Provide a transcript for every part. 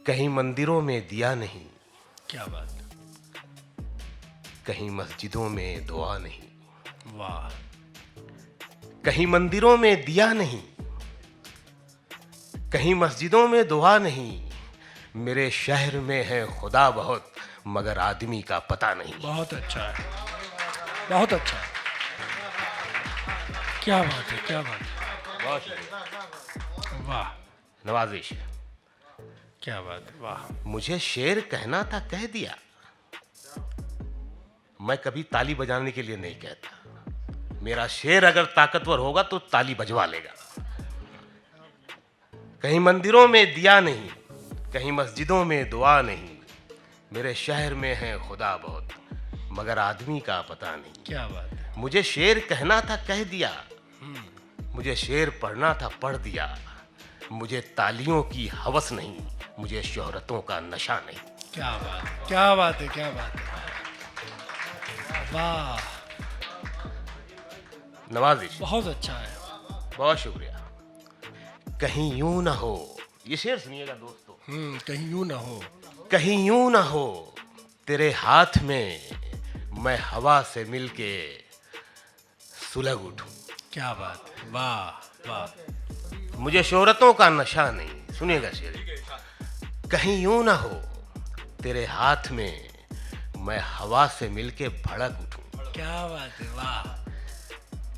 कहीं मंदिरों में दिया नहीं, क्या बात, कहीं मस्जिदों में दुआ नहीं। वाह, कहीं मंदिरों में दिया नहीं, कहीं मस्जिदों में दुआ नहीं। मेरे शहर में है खुदा बहुत, मगर आदमी का पता नहीं। बहुत अच्छा है, बहुत अच्छा है। क्या बात है, क्या बात है, बहुत शुक्रिया। वाह, नवाजिश, क्या बात है, वाह। मुझे शेर कहना था, कह दिया। मैं कभी ताली बजाने के लिए नहीं कहता। मेरा शेर अगर ताकतवर होगा तो ताली बजवा लेगा। कहीं मंदिरों में दिया नहीं, कहीं मस्जिदों में दुआ नहीं। मेरे शहर में है खुदा बहुत, मगर आदमी का पता नहीं। क्या बात है, मुझे शेर कहना था, कह दिया। मुझे शेर पढ़ना था, पढ़ दिया। मुझे तालियों की हवस नहीं, मुझे शोहरतों का नशा नहीं। क्या बात है, क्या बात है, क्या बात है, वाह, नवाजिश, बहुत अच्छा है। बहुत शुक्रिया। कहीं यूं ना हो, ये शेर सुनिएगा दोस्तों। कहीं यूं ना हो, कहीं यूं ना हो तेरे हाथ में मैं हवा से मिलके सुलग उठूं। क्या बात है, वाह वाह, मुझे शोहरतों का नशा नहीं। सुनिएगा शेर। कहीं यूं ना हो तेरे हाथ में मैं हवा से मिलके भड़क उठूं। क्या बात है, वाह,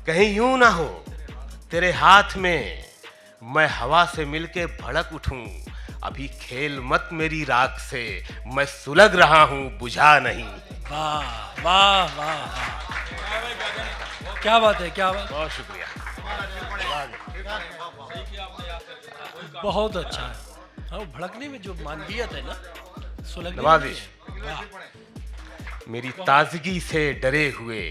कहीं यूं ना हो तेरे हाथ में मैं हवा से मिलके भड़क उठूं। अभी खेल मत मेरी राख से, मैं सुलग रहा हूं, बुझा नहीं। वाह वाह वाह वाह, क्या बात है, क्या बात, बहुत शुक्रिया। बहुत अच्छा है। हाँ, वो भड़कने में जो मानवीयत है ना, सुलगने में नवाजिश, वाह, मेरी ताजगी से डरे हुए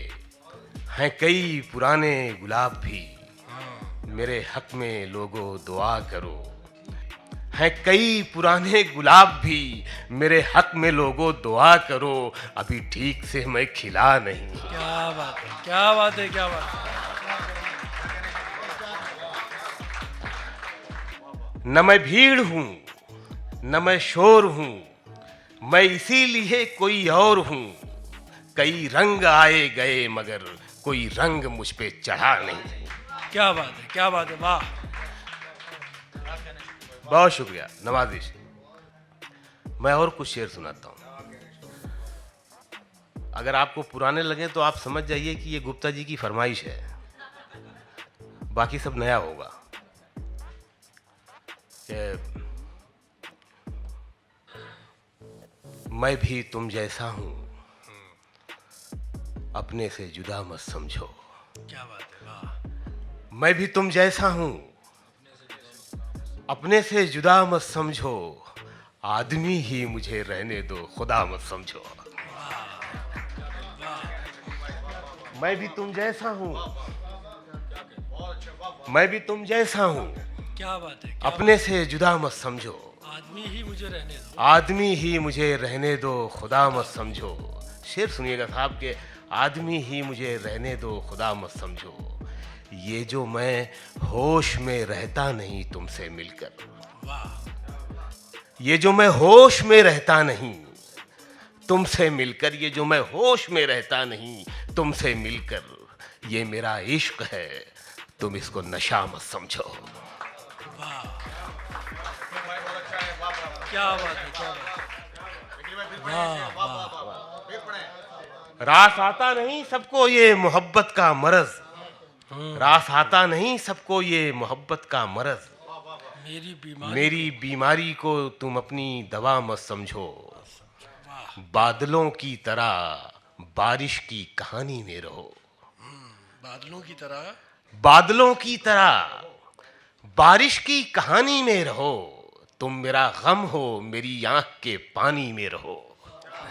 हैं कई पुराने गुलाब भी। मेरे हक में लोगों दुआ करो। हैं कई पुराने गुलाब भी, मेरे हक में लोगों दुआ करो। अभी ठीक से मैं खिला नहीं। क्या बात है, क्या बात है, क्या बात है, न मैं भीड़ हूं, न मैं शोर हूं, मैं इसीलिए कोई और हूं। कई रंग आए गए मगर कोई रंग मुझ पे चढ़ा नहीं। क्या बात है, क्या बात है, वाह, बहुत शुक्रिया नवाजिश। मैं और कुछ शेर सुनाता हूं। अगर आपको पुराने लगे तो आप समझ जाइए कि ये गुप्ता जी की फरमाइश है, बाकी सब नया होगा। मैं भी तुम जैसा हूं, अपने से जुदा मत समझो। क्या बात है, वाह, मैं भी तुम जैसा हूं, अपने से जुदा मत समझो। आदमी ही मुझे रहने दो, खुदा मत समझो। मैं भी तुम जैसा हूं, मैं भी तुम जैसा हूं, क्या बात है, क्या अपने से जुदा मत समझो। बात, आदमी ही मुझे रहने दो। आदमी ही मुझे रहने दो, खुदा मत समझो। शेर सुनिएगा साहब के। आदमी ही मुझे रहने दो, खुदा मत समझो। ये जो मैं होश में रहता नहीं तुमसे मिलकर, वाह, ये जो मैं होश में रहता नहीं तुमसे मिलकर, ये जो मैं होश में रहता नहीं तुमसे मिलकर, ये मेरा इश्क है, तुम इसको नशा मत समझो। क्या बात है, क्या बात है, वाह वाह, रास आता नहीं सबको ये मोहब्बत का मरज, रास आता नहीं सबको ये मोहब्बत का मरज। मेरी बीमारी, मेरी बीमारी को तुम अपनी दवा मत समझो। वाह, बादलों की तरह बारिश की कहानी में रहो। बादलों की तरह, बादलों की तरह बारिश की कहानी में रहो। तुम मेरा गम हो, मेरी आंख के पानी में रहो।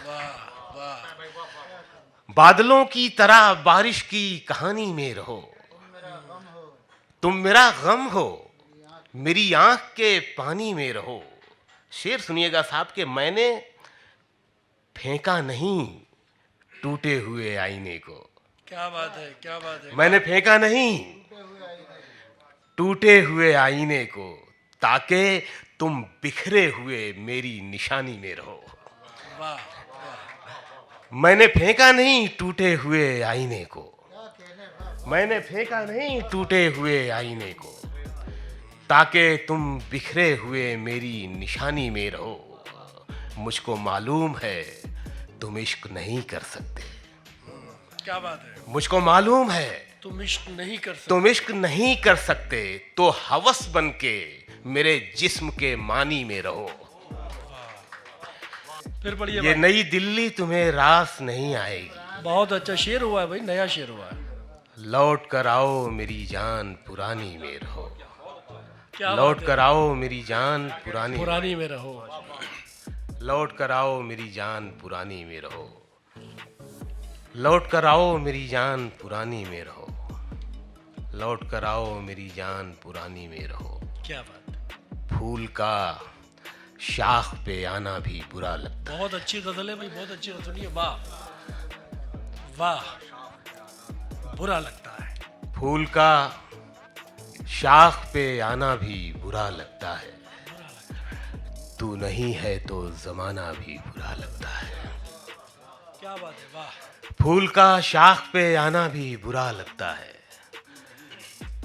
वाह वाह, बादलों की तरह बारिश की कहानी में रहो। तुम मेरा गम हो, मेरी आंख के पानी में रहो। शेर सुनिएगा साहब के। मैंने फेंका नहीं टूटे हुए आईने को, क्या बात है, क्या बात है, मैंने फेंका नहीं टूटे हुए आईने को, ताकि तुम बिखरे हुए मेरी निशानी में रहो। वाह मैंने फेंका नहीं टूटे हुए आईने को, मैंने फेंका नहीं टूटे हुए आईने को, ताकि तुम बिखरे हुए मेरी निशानी में रहो। मुझको मालूम है तुम इश्क नहीं कर सकते, क्या बात है। मुझको मालूम है तुम इश्क नहीं कर सकते। तुम इश्क नहीं कर सकते, तो हवस बन के मेरे जिस्म के मानी में रहो। फिर पढ़िए ये भाई। नई दिल्ली तुम्हें रास नहीं आएगी। बहुत अच्छा शेर हुआ है भाई, नया शेर हुआ है। लौट कर आओ मेरी जान पुरानी में रहो, क्या लौट बात है। कर आओ मेरी जान पुरानी, पुरानी में रहो। लौट कर आओ मेरी जान पुरानी में रहो, लौट कर आओ मेरी जान पुरानी में रहो, लौट कर आओ मेरी जान पुरानी में रहो। क्या बात है। फूल का शाख पे आना भी बुरा लगता बहुत अच्छी गजल है भाई, बहुत अच्छी सुनिए। वाह वाह, बुरा लगता है। है, फूल का शाख पे आना भी बुरा लगता है, तू नहीं है तो जमाना भी बुरा लगता है। क्या बात है। वाह फूल का शाख पे आना भी बुरा लगता है,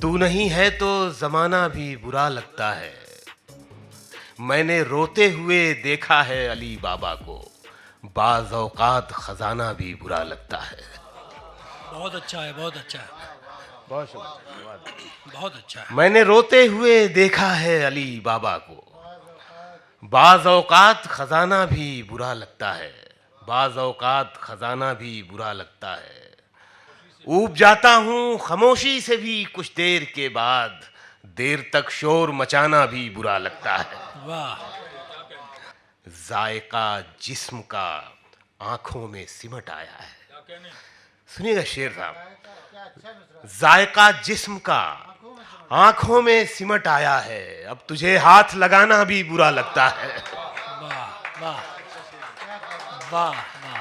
तू नहीं है तो जमाना भी बुरा लगता है। मैंने रोते हुए देखा है अली बाबा को, बाज़ औक़ात खजाना भी बुरा लगता है। बहुत अच्छा है, बहुत अच्छा है, बहुत बहुत अच्छा है। मैंने रोते हुए देखा है अली बाबा को, बाज़ औक़ात खजाना भी बुरा लगता है, बाज़ औक़ात खजाना भी बुरा लगता है। ऊब जाता हूँ खामोशी से भी कुछ देर के बाद, देर तक शोर मचाना भी बुरा लगता है। वाह जायका जिस्म का आंखों में सिमट आया है। सुनिएगा शेर साहब, जायका जिस्म का आंखों में सिमट आया है, अब तुझे हाथ लगाना भी बुरा लगता है। वाह वाह वाह वाह।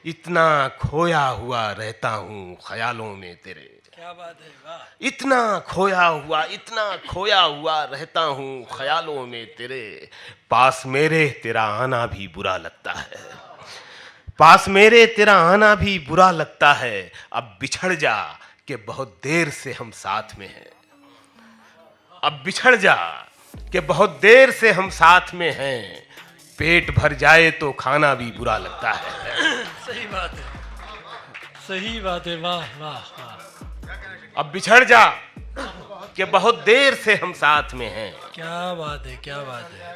इतना खोया हुआ रहता हूँ ख्यालों में तेरे, क्या बात है। वाह इतना खोया हुआ रहता हूँ ख्यालों में तेरे, पास मेरे तेरा आना भी बुरा लगता है, पास मेरे तेरा आना भी बुरा लगता है। अब बिछड़ जा कि बहुत देर से हम साथ में हैं, अब बिछड़ जा कि बहुत देर से हम साथ में हैं, पेट भर जाए तो खाना भी बुरा लगता है। सही बात है, सही बात है। वाह वाह वाह। अब बिछड़ जा कि बहुत देर से हम साथ में हैं, क्या बात है, क्या बात है।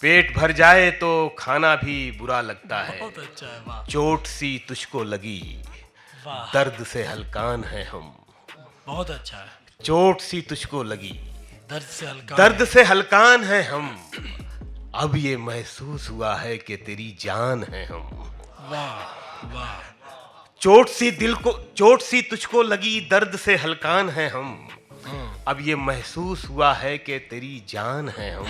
पेट भर जाए तो खाना भी बुरा लगता है। बहुत अच्छा है। वाह चोट सी तुझको लगी, वाह, दर्द से हलकान है हम, बहुत अच्छा है। चोट सी तुझको लगी, दर्द से हल्का। दर्द से हलकान है हम, अब ये महसूस हुआ है कि तेरी जान है हम। वाह वाह। चोट सी तुझको लगी, दर्द से हलकान है हम, अब ये महसूस हुआ है कि तेरी जान है हम।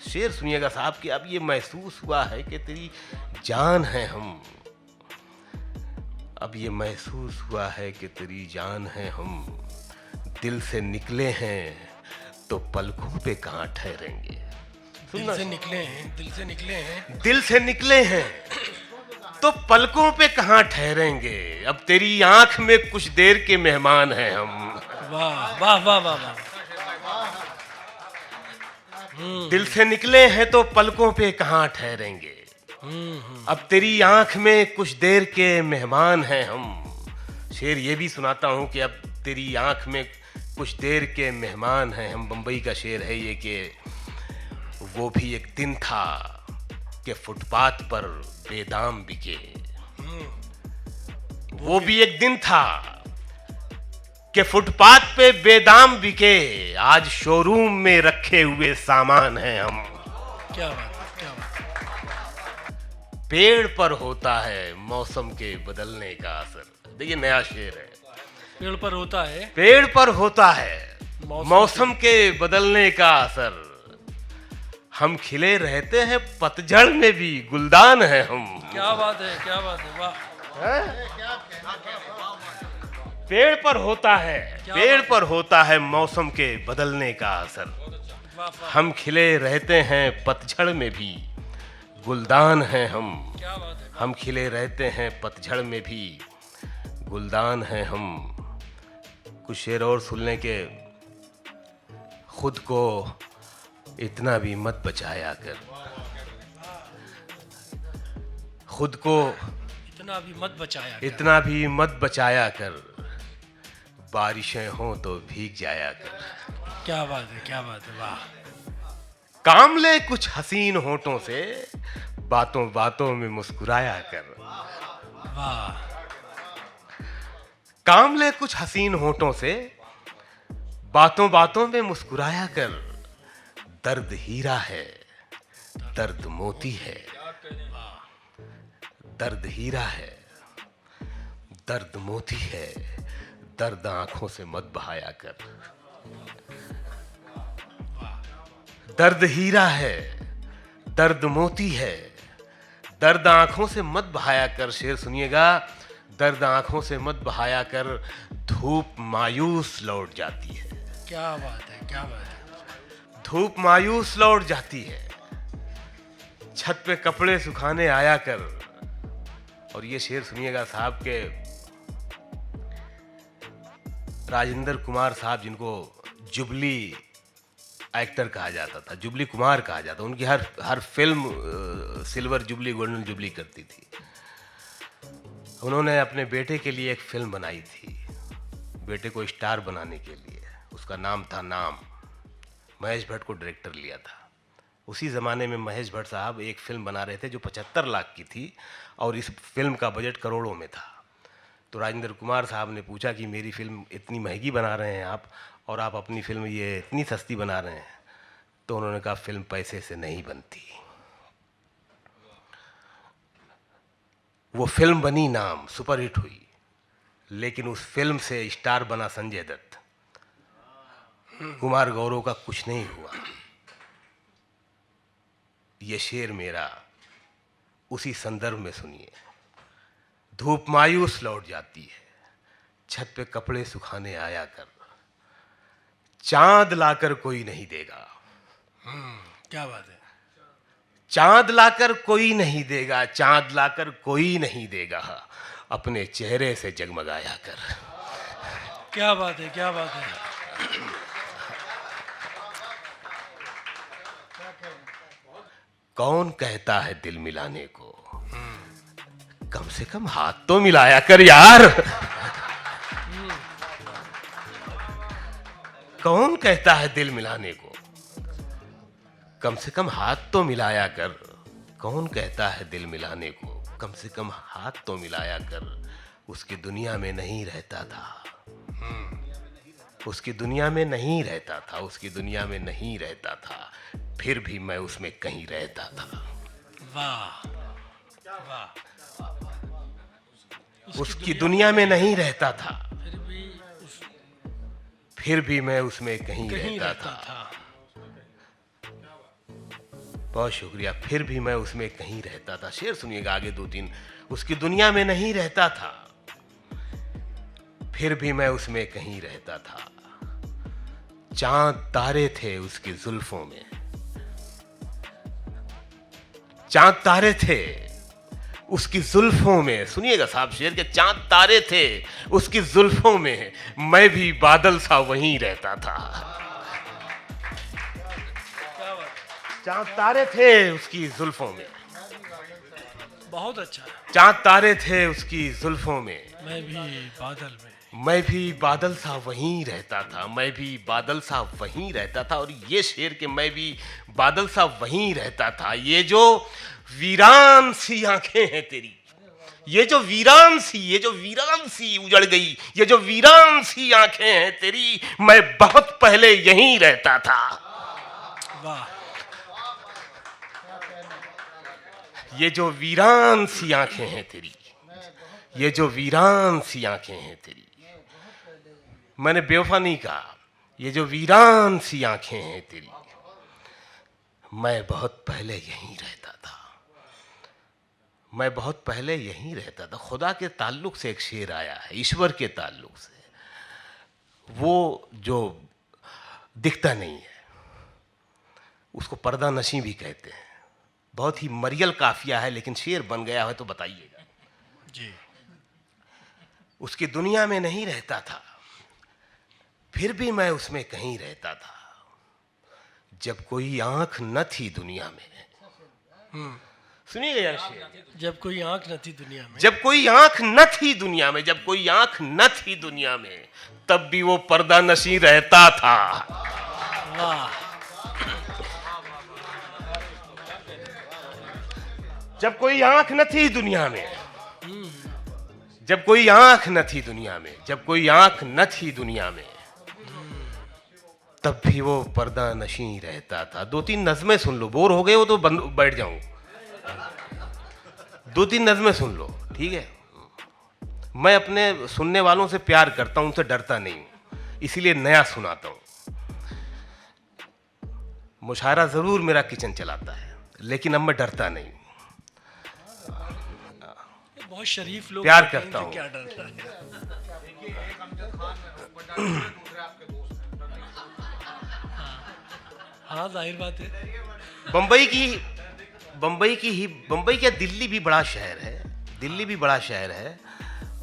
शेर सुनिएगा साहब कि अब ये महसूस हुआ है कि तेरी जान है हम, अब ये महसूस हुआ है कि तेरी जान है हम। दिल से निकले हैं तो पलकों पे कहाँ ठहरेंगे। दिल से निकले हैं, दिल से निकले हैं, दिल से निकले हैं तो पलकों पे कहाँ ठहरेंगे, अब तेरी आंख में कुछ देर के मेहमान हैं हम। वाह वाह वाह वाह वाह। दिल से निकले हैं तो पलकों पे कहाँ ठहरेंगे, अब तेरी आंख में कुछ देर के मेहमान हैं हम। शेर ये भी सुनाता हूँ कि अब तेरी आंख में कुछ देर के मेहमान हैं हम। बम्बई का शेर है ये कि वो भी एक दिन था कि फुटपाथ पर बेदाम बिके, वो भी एक दिन था कि फुटपाथ पे बेदाम बिके, आज शोरूम में रखे हुए सामान हैं हम। क्या बात है, क्या बात है। पेड़ पर होता है मौसम के बदलने का असर। देखिए नया शेर है, पेड़ पर होता है पेड़ पर होता है मौसम के बदलने का असर, हम खिले रहते हैं पतझड़ में भी गुलदान है हम। क्या बात है, क्या बात है। वाह पेड़ पर होता है, क्या पेड़ बात पर होता है मौसम के बदलने का असर। वाह वाह, हम खिले रहते हैं पतझड़ में भी, गुलदान हैं हम। क्या बात है। हम खिले रहते हैं पतझड़ में भी, गुलदान हैं हम। कुछ शेर और सुनने के। खुद को इतना भी मत बचाया कर, खुद को इतना भी मत बचाया कर। इतना भी मत बचाया कर, बारिशें हों तो भीग जाया कर। क्या बात है, क्या बात है, वाह। काम ले कुछ हसीन होठों से, बातों बातों में मुस्कुराया कर। वाह काम ले कुछ हसीन होठों से, बातों बातों में मुस्कुराया कर। दर्द हीरा है, दर्द मोती है। दर्द हीरा है, दर्द मोती है। दर्द आंखों से मत बहाया कर। दर्द हीरा है, दर्द मोती है। दर्द आंखों से मत बहाया कर। शेर सुनिएगा। दर्द आंखों से मत बहाया कर, धूप मायूस लौट जाती है। क्या बात है, क्या बात है। धूप मायूस लौट जाती है। छत पे कपड़े सुखाने आया कर। और ये शेर सुनिएगा साहब के राजेंद्र कुमार साहब, जिनको जुबली एक्टर कहा जाता था, जुबली कुमार कहा जाता, उनकी हर film silver jubilee golden jubilee करती थी। उन्होंने अपने बेटे के लिए एक फिल्म बनाई थी, बेटे को स्टार बनाने के लिए। उसका नाम था नाम। महेश भट्ट को डायरेक्टर लिया था। उसी ज़माने में महेश भट्ट साहब एक फिल्म बना रहे थे जो 75 लाख की थी और इस फिल्म का बजट करोड़ों में था। तो राजेंद्र कुमार साहब ने पूछा कि मेरी फिल्म इतनी महंगी बना रहे हैं आप, और आप अपनी फिल्म ये इतनी सस्ती बना रहे हैं। तो उन्होंने कहा फिल्म पैसे से नहीं बनती। वो फिल्म बनी नाम, सुपरहिट हुई, लेकिन उस फिल्म से स्टार बना संजय दत्त। कुमार गौरव का कुछ नहीं हुआ। ये शेर मेरा उसी संदर्भ में सुनिए। धूप मायूस लौट जाती है, छत पे कपड़े सुखाने आया कर। चांद लाकर कोई नहीं देगा। क्या बात है। चांद लाकर कोई नहीं देगा, चांद लाकर कोई नहीं देगा। अपने चेहरे से जगमगाया कर। क्या बात है, क्या बात है। कौन कहता है दिल मिलाने को, कम से कम हाथ तो मिलाया कर यार। कौन कहता है दिल मिलाने को, कम से कम हाथ तो मिलाया कर। कौन कहता है दिल मिलाने को, कम से कम हाथ तो मिलाया कर। उसकी दुनिया में नहीं रहता था, उसकी दुनिया में नहीं रहता था, उसकी दुनिया में नहीं रहता था, फिर भी मैं उसमें कहीं रहता था। वाह वाह। उसकी दुनिया में नहीं रहता था, फिर भी फिर भी मैं उसमें कहीं कहीं रहता रहता था। था। बहुत शुक्रिया। फिर भी मैं उसमें कहीं रहता था। शेर सुनिएगा आगे दो तीन। उसकी दुनिया में नहीं रहता था, फिर भी मैं उसमें कहीं रहता था। चांद तारे थे उसकी जुल्फों में, चांद तारे थे उसकी जुल्फों में। सुनिएगा साहब शेर के, चांद तारे थे उसकी जुल्फों में, मैं भी बादल सा वहीं रहता था। क्या बात है। चांद तारे थे उसकी जुल्फों में, बहुत अच्छा। चांद तारे थे उसकी जुल्फों में, मैं भी बादल में। मैं भी बादल सा वहीं रहता था, मैं भी बादल सा वहीं रहता था। और ये शेर के मैं भी बादल सा वहीं रहता था। ये जो वीरान सी आंखें हैं तेरी, ये जो वीरान सी, ये जो वीरान सी उजड़ गई, ये जो वीरान सी आंखें हैं तेरी, मैं बहुत पहले यहीं रहता था। वाह। ये जो वीरान सी आंखें हैं तेरी, ये जो वीरान सी आंखें हैं तेरी, मैंने बेवफा नहीं कहा, ये जो वीरान सी आंखें हैं तेरी, मैं बहुत पहले यहीं रहता था, मैं बहुत पहले यहीं रहता था। खुदा के ताल्लुक से एक शेर आया है, ईश्वर के ताल्लुक से। वो जो दिखता नहीं है उसको पर्दा नशी भी कहते हैं। बहुत ही मरियल काफिया है, लेकिन शेर बन गया है तो बताइएगा। जी। उसकी दुनिया में नहीं रहता था, फिर भी मैं उसमें कहीं रहता था। जब कोई आंख न थी दुनिया में। सुनिएगा यार शेर। जब कोई आंख न थी दुनिया में, जब कोई आंख न थी दुनिया में, जब कोई आंख न थी दुनिया में, तब भी वो पर्दा नशी रहता था। वाह। जब कोई आंख न थी दुनिया में, जब कोई आंख न थी दुनिया में, जब कोई आंख न थी दुनिया में, तब भी वो पर्दा नशी रहता था। 2-3 नज़में सुन लो, बोर हो गए हो तो बैठ जाऊं। 2-3 नज़में सुन लो, ठीक है। मैं अपने सुनने वालों से प्यार करता हूं, उनसे डरता नहीं हूं, इसीलिए नया सुनाता हूं। मुशायरा जरूर मेरा किचन चलाता है, लेकिन अब मैं डरता नहीं। बहुत शरीफ लोग प्यार होते हैं, करता इनसे हूं। क्या डरना है। हाँ, जाहिर बात है। बंबई क्या, दिल्ली भी बड़ा शहर है। दिल्ली भी बड़ा शहर है,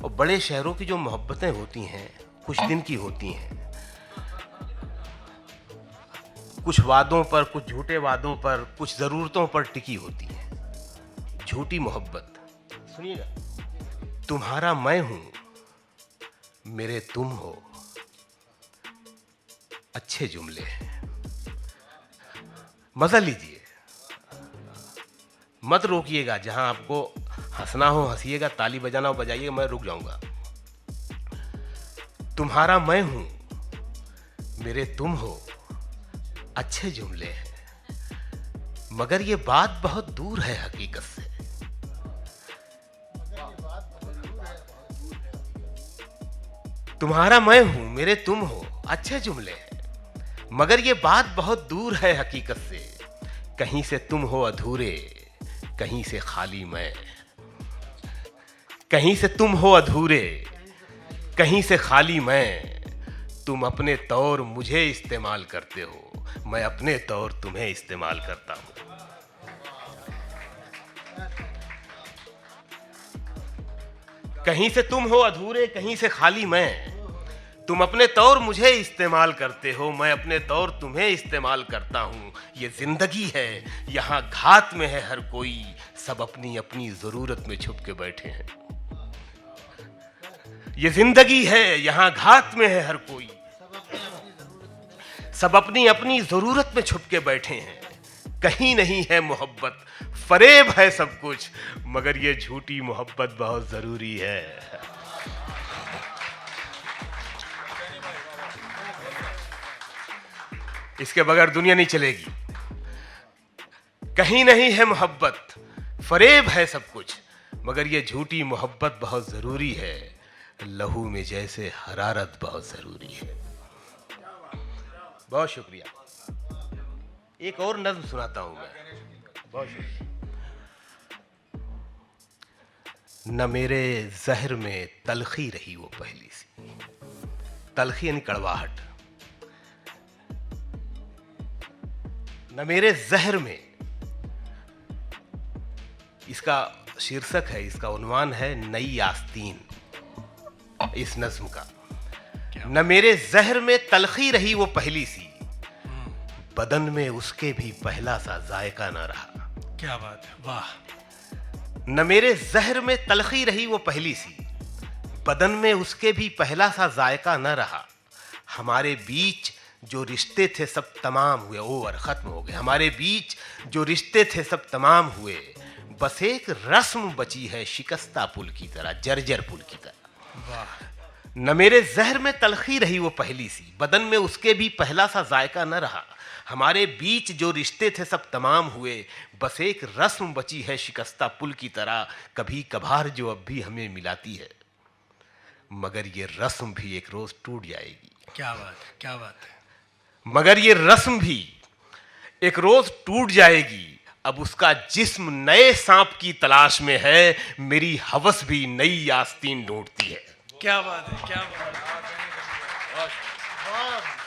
और बड़े शहरों की जो मोहब्बतें होती हैं कुछ दिन की होती हैं। कुछ वादों पर, कुछ झूठे वादों पर, कुछ ज़रूरतों पर टिकी होती है। झूठी मोहब्बत। सुनिएगा। तुम्हारा मैं हूं, मेरे तुम हो, अच्छे जुमले हैं। मजा लीजिए, मत रोकिएगा। जहां आपको हंसना हो हंसिएगा, ताली बजाना हो बजाइएगा, मैं रुक जाऊंगा। तुम्हारा मैं हूं, मेरे तुम हो, अच्छे जुमले हैं, मगर ये बात बहुत दूर है हकीकत से। तुम्हारा मैं हूं, मेरे तुम हो, अच्छे जुमले हैं, मगर ये बात बहुत दूर है हकीकत से। कहीं से तुम हो अधूरे, कहीं से खाली मैं। कहीं से तुम हो अधूरे, कहीं से खाली मैं। तुम अपने तौर मुझे इस्तेमाल करते हो, मैं अपने तौर तुम्हें इस्तेमाल करता हूं। कहीं से तुम हो अधूरे, कहीं से खाली मैं। तुम अपने तौर मुझे इस्तेमाल करते हो, मैं अपने तौर तुम्हें इस्तेमाल करता हूं। ये जिंदगी है, यहां घात में है हर कोई, सब अपनी अपनी जरूरत में छुप के बैठे हैं। ये जिंदगी है, यहां घात में है हर कोई, सब अपनी अपनी जरूरत में छुप के बैठे हैं। कहीं नहीं है मोहब्बत, फरेब है सब कुछ, मगर ये झूठी मोहब्बत बहुत जरूरी है। इसके बगैर दुनिया नहीं चलेगी। कहीं नहीं है मोहब्बत, फरेब है सब कुछ, मगर ये झूठी मोहब्बत बहुत जरूरी है। लहू में जैसे हरारत बहुत जरूरी है। बहुत शुक्रिया। एक और नज्म सुनाता हूं मैं। बहुत शुक्रिया। न मेरे जहर में तलखी रही वो पहली सी। तलखी यानी कड़वाहट। न मेरे जहर में, इसका शीर्षक है, इसका उन्वान है नई आस्तीन इस नज्म का। न मेरे जहर में तलखी रही वो पहली सी, बदन में उसके भी पहला सा जायका न रहा। क्या बात है, वाह। न मेरे जहर में तलखी रही वो पहली सी, बदन में उसके भी पहला सा जायका न रहा। हमारे बीच जो रिश्ते थे सब तमाम हुए, ओवर खत्म हो गए। हमारे बीच जो रिश्ते थे सब तमाम हुए, बस एक रस्म बची है शिकस्ता पुल की तरह, जर्जर पुल की तरह। वाह। न मेरे जहर में तलखी रही वो पहली सी, बदन में उसके भी पहला सा जायका न रहा। हमारे बीच जो रिश्ते थे सब तमाम हुए, बस एक रस्म बची है शिकस्ता पुल की तरह, कभी कभार जो अब भी हमें मिलाती है, मगर ये रस्म भी एक रोज टूट जाएगी। क्या बात है, क्या बात है। मगर ये रस्म भी एक रोज टूट जाएगी। अब उसका जिस्म नए सांप की तलाश में है, मेरी हवस भी नई आस्तीन ढूंढती है। क्या बात है, क्या बात है। वाह